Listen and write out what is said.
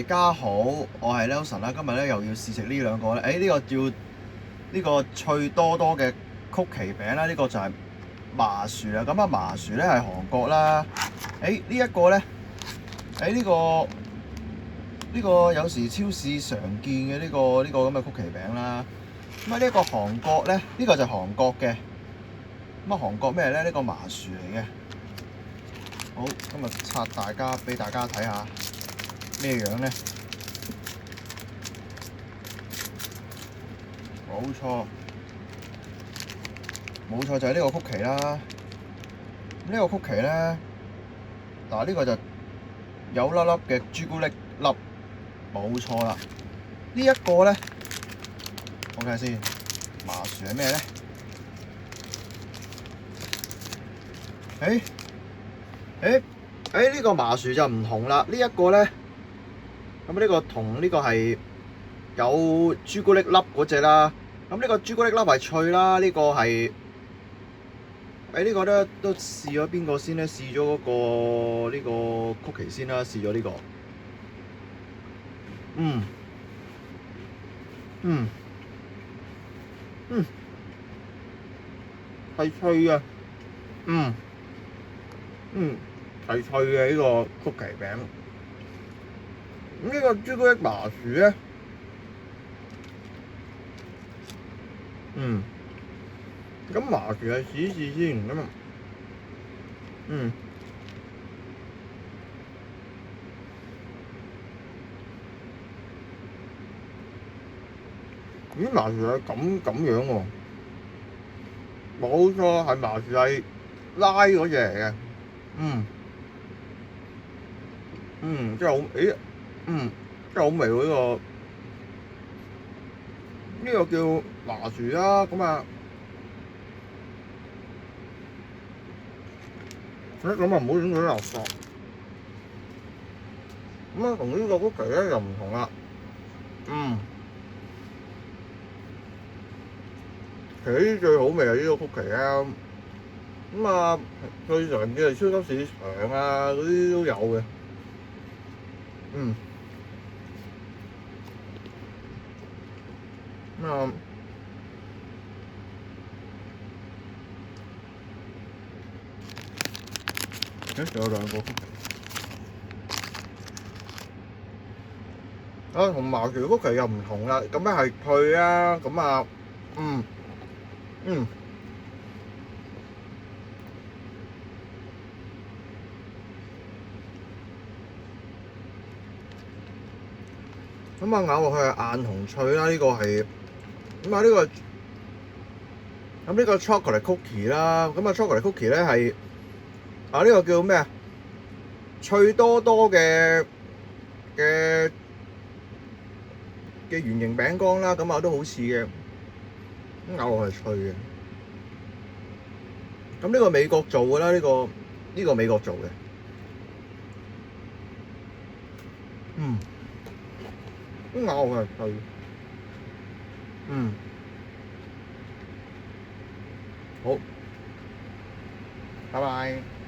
大家好，我係 Nelson 啦。今日咧又要試食呢兩個咧。呢個叫呢個脆多多嘅曲奇餅啦。呢個就係麻薯啦。咁麻薯咧係韓國啦。呢一個咧，呢個有時超市常見嘅呢個咁嘅曲奇餅啦。咁呢一個韓國咧，呢個就係韓國嘅。韓國咩咧？呢個麻薯嚟嘅。好，今日俾大家睇下咩樣咧？冇錯，就係呢個曲奇啦。呢個曲奇咧，嗱呢個就有粒粒嘅朱古力粒，冇錯啦。呢一個咧，我睇下先，麻薯係咩咧？呢個麻薯就唔同啦。呢一個咧，咁呢個同呢個係有朱古力粒嗰隻啦。咁呢個朱古力粒係脆啦，呢個係呢個咧都試咗邊個先咧？試咗嗰個呢個曲奇先啦，試咗呢個。係脆嘅，係脆嘅呢個曲奇餅。咁呢個朱古力麻薯咧，咁麻薯係試先咁啊，麻薯係咁樣喎，冇錯係麻薯係拉嗰隻嚟嘅，真係好，真係好味喎呢個叫麻薯啦，咁啊唔好整到垃圾。同呢個曲奇咧又唔同啦，其實最好味係呢個曲奇啊，最常見係超級市場啊嗰啲都有嘅，仲有兩個曲奇。同麻薯曲奇又唔同啦，咁咧係脆啊，咬落去係硬同脆啦，呢個係呢個 chocolate cookie 啦，chocolate cookie 咧係呢個叫咩啊？脆多多嘅圓形餅乾啦，都好似嘅，咬落係脆嘅。呢個美國做嘅啦，呢個美國做嘅，咬落係脆，好，拜拜。